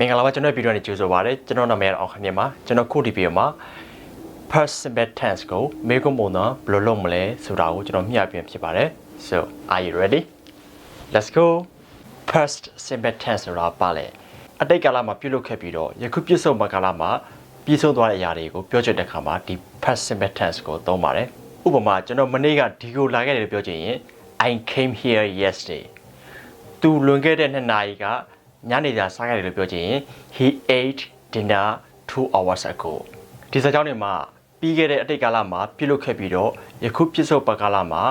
မင်္ဂလာပါကျွန်တော်ဗီဒီယိုနဲ့ကြိုဆိုပါရစေကျွန်တော်နာမည်အောင်ခင်မြတ်ပါကျွန်တော်ခုဒီဗီဒီယိုမှာ past simple tense ကိုမေးခွန်းပုံစံဘယ်လိုလုပ်မလဲဆိုတာကိုကျွန်တော်မျှပြဖြစ်ပါတယ် so are you ready let's go past simple tense ဆိုတာပါလေအတိတ်ကာလမှာပြုလုပ်ခဲ့ပြီးတော့ယခုပြည့်စုံမှာကာလမှာပြီးဆုံးသွားတဲ့အရာတွေကိုပြောချင်တဲ့အခါမှာဒီ past simple tense ကိုသုံးပါတယ်ဥပမာကျွန်တော်မနေ့ကဒီကိုလာခဲ့တယ်လို့ပြောချင်ရင် I came here yesterday သူလွန်ခဲ့တဲ့2နာရီကညနေစာစားခဲ့တယ်လို့ပြောချင်ရင် he ate dinner 2 hours ago ဒီစာကြောင်းတွေမှာပြီးခဲ့တဲ့အတိတ်ကာလမှာပြုလုပ်ခဲ့ပြီးတော့ယခုပြည့်စုံပါကာလမှာ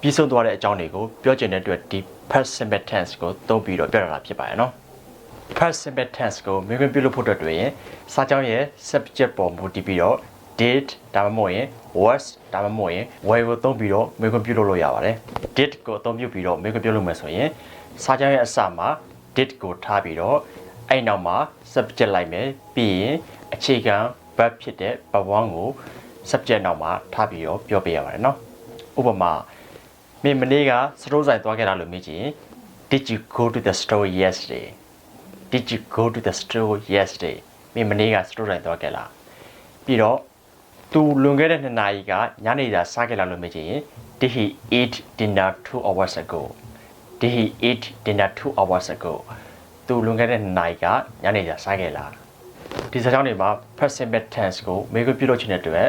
ပြီးဆုံးသွားတဲ့အကြောင်းတွေကိုပြောချင်တဲ့အတွက်ဒီ past simple tense ကိုသုံးပြီးတော့ပြောတာဖြစ်ပါရဲ့နော် past simple tense ကိုမေးခွန်းပြုလုပ်ဖို့အတွက်ရင်စာကြောင်းရဲ့ subject ပေါ်မူတည်ပြီးတော့ did ဒါမှမဟုတ်ရင် was ဒါမှမဟုတ်ရင် were ကိုသုံးပြီးတော့မေးခွန်းပြုလုပ်လို့ရပါတယ် did ကိုအသုံးပြုပြီးတော့မေးခွန်းပြုလုပ်မယ်ဆိုရင်စာကြောင်းရဲ့အစမှာ did ကိုထားပြီးတော့အဲ့နောက်မှာ subject လိုက်မယ်ပြီးရင်အခြေခံ verb ဖြစ်တဲ့ verb 1ကို subject နောက်မှာထားပြီးတော့ပြောပြရပါတယ်နော်ဥပမာမင်းမနေ့ကစတိုးဆိုင်သွားခဲ့တာလို့မေးကြည့်ရင် Did you go to the store yesterday Did you go to the store yesterday မင်းမနေ့ကစတိုးဆိုင်သွားခဲ့လားပြီးတော့သူလွန်ခဲ့တဲ့2နာရီကညနေစာစားခဲ့လားလို့မေးကြည့်ရင် Did he eat dinner 2 hours ago Did he eat dinner 2 hours ago သူလွန်ခဲ့တဲ့2နာရီကညနေစာစားခဲ့လားဒီစာကြောင်းတွေမှာ past simple tense ကိုမေးခွန်းပြုလုပ်ချင်တဲ့အတွက်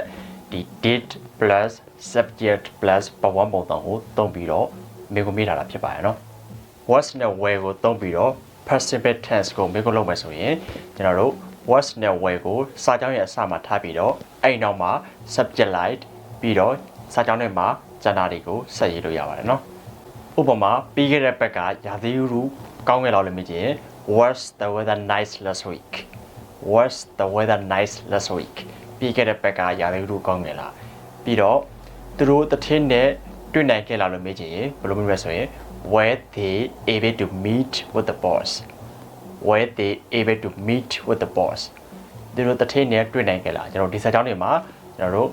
ဒီ did plus subject plus verb 1ပုံစံကိုသုံးပြီးတော့မေးခွန်းမေးထားတာဖြစ်ပါရဲ့နော် was နဲ့ were ကိုသုံးပြီးတော့ past simple tense ကိုမေးခွန်းလုပ်မယ်ဆိုရင်ကျွန်တော်တို့ was နဲ့ were ကိုစာကြောင်းရဲ့အစမှာထားပြီးတော့အဲ့နောက်မှာ subject line ပြီးတော့စာကြောင်းတွေမှာကျန်တာတွေကိုဆက်ရေးလို့ရပါတယ်နော်ဥပမာပြီးခဲ့တဲ့ဘက်ကရာသီဥတုကောင်းခဲ့လို့မေးကြည့်ရင် was the weather nice last week Was the weather nice last week ပြီးခဲ့တဲ့ဘက်ကရာသီဥတုကောင်းခဲ့လားပြီးတော့သူတို့တထင်းနဲ့တွေ့နိုင်ခဲ့လားလို့မေးကြည့်ရင်ဘယ်လိုမျိုးလဲဆိုရင် Were they able to meet with the boss Were they able to meet with the boss သူတို့တထင်းနဲ့တွေ့နိုင်ခဲ့လားကျွန်တော်ဒီစာကြောင်းတွေမှာကျွန်တော်တို့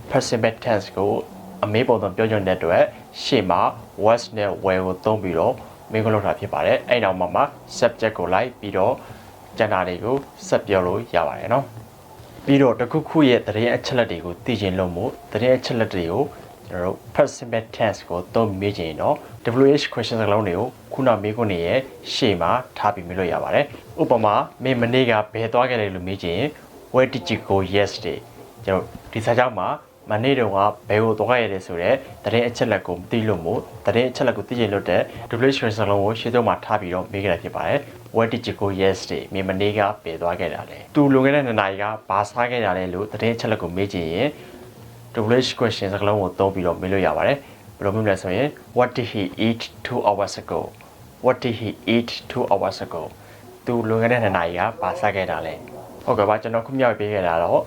past simple tense ကိုအမေးပုံစံပြောချင်တဲ့အတွက်ရှေ့မှာ was နဲ့ were ကိုသုံးပြီးတော့မေးခွန်းလုပ်တာဖြစ်ပါတယ်အဲ့နောက်မှာ subject ကိုလိုက်ပြီးတော့ကျန်တာတွေကိုဆက်ပြောလို့ရပါတယ်နော်ပြီးတော့တခုခုရဲ့သတင်းအချက်လက်တွေကိုသိချင်လို့မို့သတင်းအချက်လက်တွေကိုကျွန်တော်တို့ past simple tense ကိုသုံးပြီးမေးချင်တော့ WH question စကားလုံးတွေကိုခုနမေးခွန်းတွေရဲ့ရှေ့မှာထားပြီးမေးလို့ရပါတယ်ဥပမာမင်းမနေ့ကဘယ်သွားခဲ့လဲလို့မေးချင် Where did you go yesterday ကျွန်တော်ဒီစာကြောင်းမှာမနေ့တုန်းကဘယ်ကိုသွားခဲ့ရလဲဆိုတော့သတင်းအချက်လက်ကိုမသိလို့မို့သတင်းအချက်လက်ကိုသိချင်လို့တဲ့ WH question စကားလုံးကိုရှေ့ဆုံးမှာထားပြီးတော့မေးကြတာဖြစ်ပါတယ်Where did you go yesterday မင်းမနေ့ကဘယ်သွားခဲ့တာလဲသူလွန်ခဲ့တဲ့2နာရီကဘာစားခဲ့တာလဲလို့သတင်းချက်လက်ကိုမေးကြည့်ရင် WH question စကားလုံးကိုသုံးပြီးတော့မေးလို့ရပါတယ်ဘယ်လိုမျိုးလဲဆိုရင် What did he eat 2 hours ago What did he eat 2 hours ago သူလွန်ခဲ့တဲ့2နာရီကဘာစားခဲ့တာလဲဟုတ်ကဲ့ပါကျွန်တော်ခုမျှပေးခဲ့တာတော့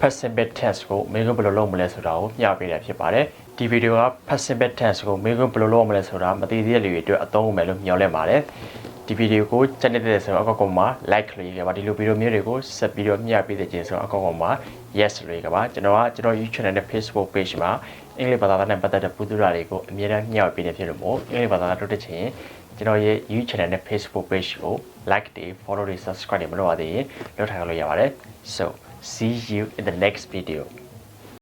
past simple tense ကိုမေးခွန်းဘယ်လိုလုပ်မလဲဆိုတာကိုမျှပေးတာဖြစ်ပါတယ်ဒီဗီဒီယိုက past simple tense ကိုမေးခွန်းဘယ်လိုလုပ်မလဲဆိုတာမသိသေးတဲ့လူတွေအတွက်အသုံးဝင်မယ်လို့မျှော်လင့်ပါတယ်ဒီဗီဒီယိုကိုချန်နေတဲ့ဆိုတော့အကောက်ကောင်မှာ like လေးခဲ့ပါဒီလိုဗီဒီယိုမျိုးတွေကိုဆက်ပြီးတော့မျှပေးတဲ့ခြင်းဆိုတော့အကောက်ကောင်မှာ yes လေးခဲ့ပါကျွန်တော် YouTube channel နဲ့ Facebook page မှာအင်္ဂလိပ်ဘာသာနဲ့ပတ်သက်တဲ့ပူးတူတာတွေကိုအမြဲတမ်းမျှဝေပေးနေဖြစ်လို့မို့အင်္ဂလိပ်ဘာသာတို့တဲ့ချင်းကျွန်တော်ရဲ့ YouTube channel နဲ့ Facebook page ကို like တွေ follow တွေ subscribe တွေမလုပ်ရသေးရင်လုပ်ထားလို့ရပါတယ် so see you in the next video